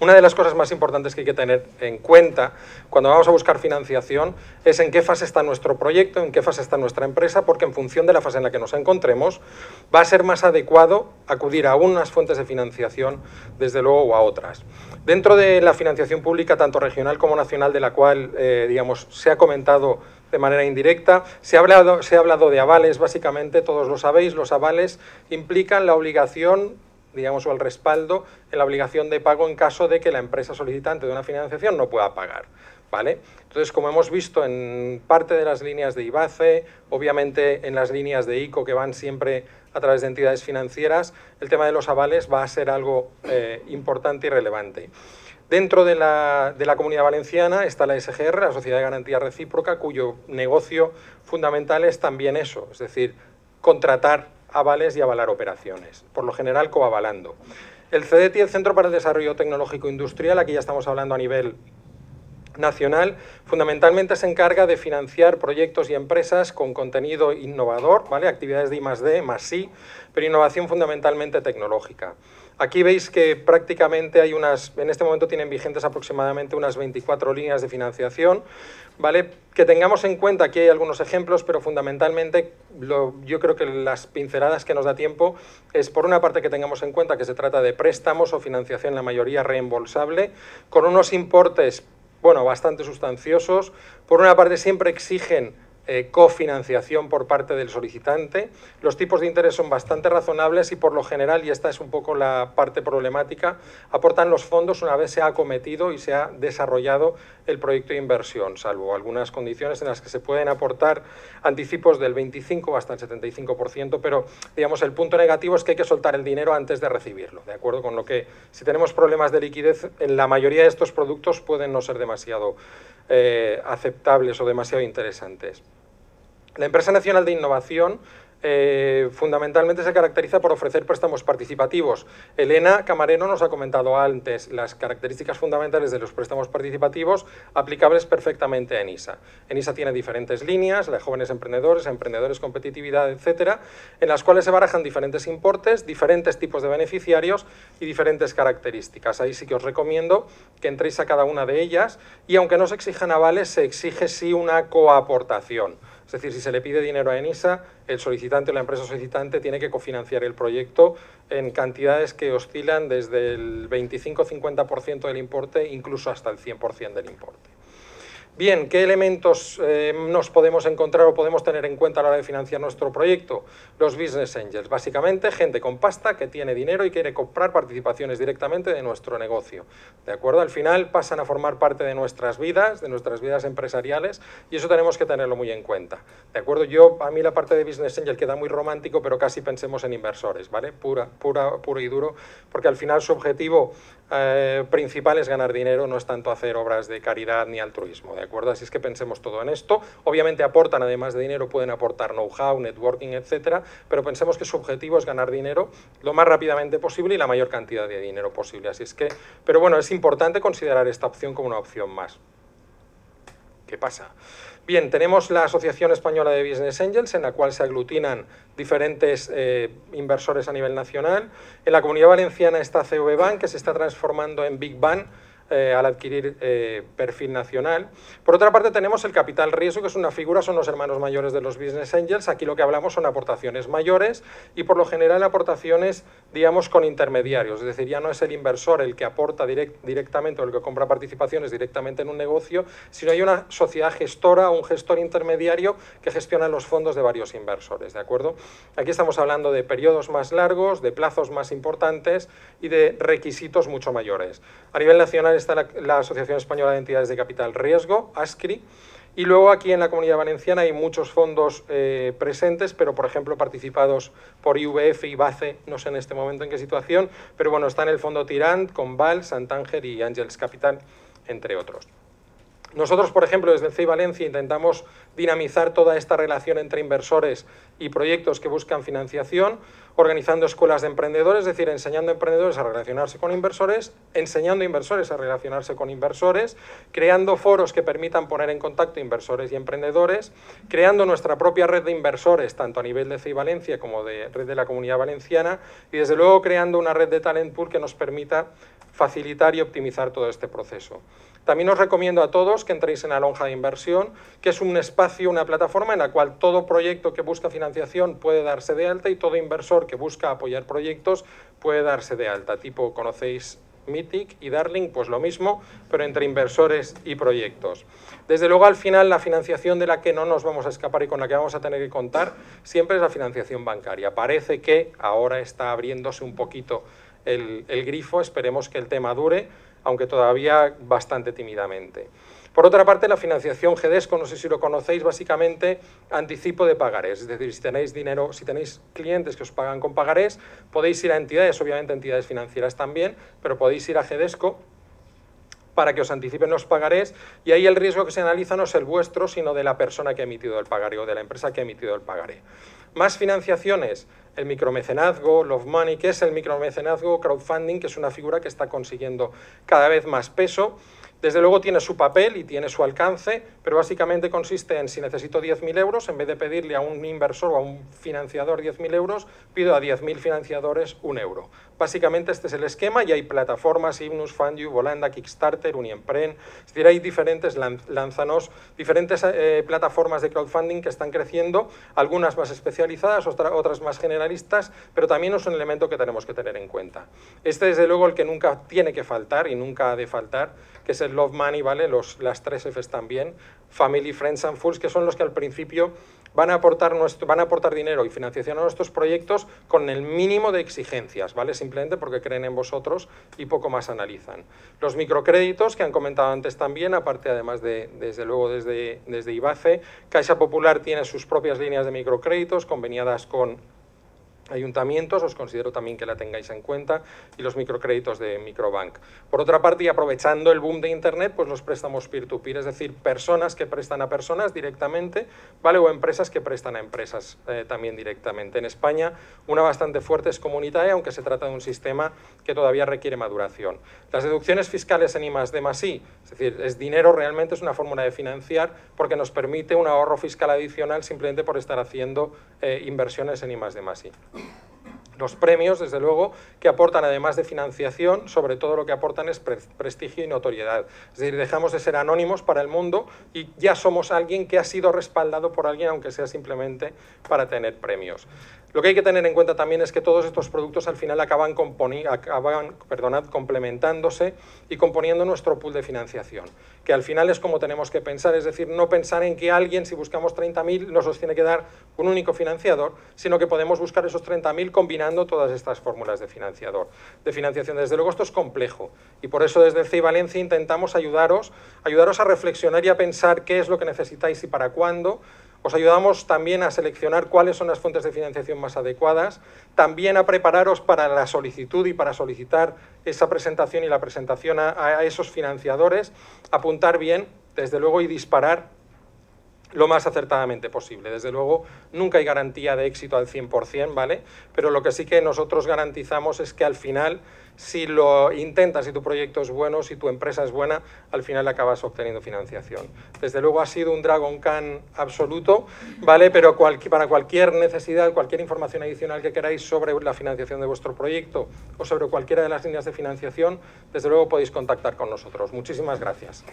Una de las cosas más importantes que hay que tener en cuenta cuando vamos a buscar financiación es en qué fase está nuestro proyecto, en qué fase está nuestra empresa, porque en función de la fase en la que nos encontremos va a ser más adecuado acudir a unas fuentes de financiación, desde luego, o a otras. Dentro de la financiación pública, tanto regional como nacional, de la cual digamos, se ha comentado de manera indirecta, se ha hablado de avales, básicamente, todos lo sabéis, los avales implican la obligación, digamos, o el respaldo en la obligación de pago en caso de que la empresa solicitante de una financiación no pueda pagar, ¿vale? Entonces, como hemos visto en parte de las líneas de IBACE, obviamente en las líneas de ICO que van siempre a través de entidades financieras, el tema de los avales va a ser algo importante y relevante. Dentro de la Comunidad Valenciana está la SGR, la Sociedad de Garantía Recíproca, cuyo negocio fundamental es también eso, es decir, contratar avales y avalar operaciones, por lo general coavalando. El CDTI, el Centro para el Desarrollo Tecnológico Industrial, aquí ya estamos hablando a nivel nacional, fundamentalmente se encarga de financiar proyectos y empresas con contenido innovador, ¿vale? Actividades de I+D, +I, pero innovación fundamentalmente tecnológica. Aquí veis que prácticamente hay en este momento tienen vigentes aproximadamente unas 24 líneas de financiación, ¿vale? Que tengamos en cuenta, aquí hay algunos ejemplos, pero fundamentalmente yo creo que las pinceladas que nos da tiempo es, por una parte, que tengamos en cuenta que se trata de préstamos o financiación, la mayoría reembolsable, con unos importes, bueno, bastante sustanciosos. Por una parte, siempre exigen cofinanciación por parte del solicitante. Los tipos de interés son bastante razonables y, por lo general, y esta es un poco la parte problemática, aportan los fondos una vez se ha acometido y se ha desarrollado el proyecto de inversión, salvo algunas condiciones en las que se pueden aportar anticipos del 25 hasta el 75%, pero, digamos, el punto negativo es que hay que soltar el dinero antes de recibirlo, ¿de acuerdo? Con lo que, si tenemos problemas de liquidez, en la mayoría de estos productos pueden no ser demasiado aceptables o demasiado interesantes. La Empresa Nacional de Innovación fundamentalmente se caracteriza por ofrecer préstamos participativos. Elena Camarero nos ha comentado antes las características fundamentales de los préstamos participativos aplicables perfectamente a ENISA. ENISA tiene diferentes líneas, la de jóvenes emprendedores, competitividad, etcétera, en las cuales se barajan diferentes importes, diferentes tipos de beneficiarios y diferentes características. Ahí sí que os recomiendo que entréis a cada una de ellas y, aunque no se exijan avales, se exige sí una coaportación. Es decir, si se le pide dinero a ENISA, el solicitante o la empresa solicitante tiene que cofinanciar el proyecto en cantidades que oscilan desde el 25-50% del importe, incluso hasta el 100% del importe. Bien, ¿qué elementos nos podemos encontrar o podemos tener en cuenta a la hora de financiar nuestro proyecto? Los business angels, básicamente gente con pasta que tiene dinero y quiere comprar participaciones directamente de nuestro negocio, ¿de acuerdo? Al final pasan a formar parte de nuestras vidas empresariales, y eso tenemos que tenerlo muy en cuenta, ¿de acuerdo? A mí la parte de business angel queda muy romántico, pero casi pensemos en inversores, ¿vale? Puro y duro, porque al final su objetivo principal es ganar dinero, no es tanto hacer obras de caridad ni altruismo, ¿de acuerdo? Así es que pensemos todo en esto. Obviamente aportan, además de dinero, pueden aportar know-how, networking, etcétera, pero pensemos que su objetivo es ganar dinero lo más rápidamente posible y la mayor cantidad de dinero posible. Así es que, pero bueno, es importante considerar esta opción como una opción más. ¿Qué pasa? Bien, tenemos la Asociación Española de Business Angels, en la cual se aglutinan diferentes inversores a nivel nacional. En la Comunidad Valenciana está CV Bank, que se está transformando en Big Bang al adquirir perfil nacional. Por otra parte, tenemos el capital riesgo, que es una figura, son los hermanos mayores de los Business Angels. Aquí lo que hablamos son aportaciones mayores y, por lo general, aportaciones, digamos, con intermediarios. Es decir, ya no es el inversor el que aporta directamente o el que compra participaciones directamente en un negocio, sino hay una sociedad gestora o un gestor intermediario que gestiona los fondos de varios inversores, ¿de acuerdo? Aquí estamos hablando de periodos más largos, de plazos más importantes y de requisitos mucho mayores. A nivel nacional está la Asociación Española de Entidades de Capital Riesgo, ASCRI, y luego aquí en la Comunidad Valenciana hay muchos fondos presentes, pero por ejemplo participados por IVF y BACE, no sé en este momento en qué situación, pero bueno, está en el fondo Tirant, Conval, Santanger y Angels Capital, entre otros. Nosotros, por ejemplo, desde el CEI Valencia intentamos dinamizar toda esta relación entre inversores y proyectos que buscan financiación, organizando escuelas de emprendedores, es decir, enseñando a emprendedores a relacionarse con inversores, enseñando a inversores a relacionarse con inversores, creando foros que permitan poner en contacto inversores y emprendedores, creando nuestra propia red de inversores, tanto a nivel de CEI Valencia como de red de la Comunidad Valenciana, y desde luego creando una red de talent pool que nos permita facilitar y optimizar todo este proceso. También os recomiendo a todos que entréis en la lonja de inversión, que es un espacio, una plataforma en la cual todo proyecto que busca financiación puede darse de alta y todo inversor que busca apoyar proyectos puede darse de alta. Tipo, conocéis Mythic y Darling, pues lo mismo, pero entre inversores y proyectos. Desde luego, al final, la financiación de la que no nos vamos a escapar y con la que vamos a tener que contar siempre es la financiación bancaria. Parece que ahora está abriéndose un poquito el grifo, esperemos que el tema dure, aunque todavía bastante tímidamente. Por otra parte, la financiación GEDESCO, no sé si lo conocéis, básicamente anticipo de pagarés. Es decir, si tenéis dinero, si tenéis clientes que os pagan con pagarés, podéis ir a entidades, obviamente entidades financieras también, pero podéis ir a GEDESCO para que os anticipen los pagarés, y ahí el riesgo que se analiza no es el vuestro, sino de la persona que ha emitido el pagaré o de la empresa que ha emitido el pagaré. Más financiaciones, el micromecenazgo, Love Money, que es el micromecenazgo, crowdfunding, que es una figura que está consiguiendo cada vez más peso. Desde luego tiene su papel y tiene su alcance, pero básicamente consiste en, si necesito 10.000 euros, en vez de pedirle a un inversor o a un financiador 10.000 euros, pido a 10.000 financiadores 1 euro. Básicamente este es el esquema y hay plataformas, Ibnus, FundYou, Volanda, Kickstarter, Uniempren, es decir, hay diferentes diferentes plataformas de crowdfunding que están creciendo, algunas más especializadas, otras más generalistas, pero también es un elemento que tenemos que tener en cuenta. Este, desde luego, el que nunca tiene que faltar y nunca ha de faltar, que es el Love Money, ¿vale? Las 3 Fs también, Family, Friends and Fools, que son los que al principio van a aportar dinero y financiación a nuestros proyectos con el mínimo de exigencias, ¿vale? Simplemente porque creen en vosotros y poco más analizan. Los microcréditos, que han comentado antes también, aparte además desde luego desde IBACE, Caixa Popular tiene sus propias líneas de microcréditos conveniadas con ayuntamientos, os considero también que la tengáis en cuenta, y los microcréditos de Microbank. Por otra parte, y aprovechando el boom de Internet, pues los préstamos peer-to-peer, es decir, personas que prestan a personas directamente, ¿vale? O empresas que prestan a empresas también directamente. En España, una bastante fuerte es Comunitae, aunque se trata de un sistema que todavía requiere maduración. Las deducciones fiscales en I+D+I, es decir, es dinero, realmente es una fórmula de financiar porque nos permite un ahorro fiscal adicional simplemente por estar haciendo inversiones en I+D+I. Los premios, desde luego, que aportan, además de financiación, sobre todo lo que aportan es prestigio y notoriedad. Es decir, dejamos de ser anónimos para el mundo y ya somos alguien que ha sido respaldado por alguien, aunque sea simplemente para tener premios. Lo que hay que tener en cuenta también es que todos estos productos al final acaban complementándose y componiendo nuestro pool de financiación, que al final es como tenemos que pensar, es decir, no pensar en que alguien, si buscamos 30.000, nos los tiene que dar un único financiador, sino que podemos buscar esos 30.000 combinando todas estas fórmulas de financiación. Desde luego esto es complejo y por eso desde el CEI Valencia intentamos ayudaros a reflexionar y a pensar qué es lo que necesitáis y para cuándo. Os ayudamos también a seleccionar cuáles son las fuentes de financiación más adecuadas, también a prepararos para la solicitud y para solicitar esa presentación y la presentación a esos financiadores, apuntar bien, desde luego, y disparar lo más acertadamente posible. Desde luego, nunca hay garantía de éxito al 100%, ¿vale? Pero lo que sí que nosotros garantizamos es que al final, si lo intentas, si tu proyecto es bueno, si tu empresa es buena, al final acabas obteniendo financiación. Desde luego ha sido un Dragon Khan absoluto, ¿vale? Pero para cualquier necesidad, cualquier información adicional que queráis sobre la financiación de vuestro proyecto o sobre cualquiera de las líneas de financiación, desde luego podéis contactar con nosotros. Muchísimas gracias.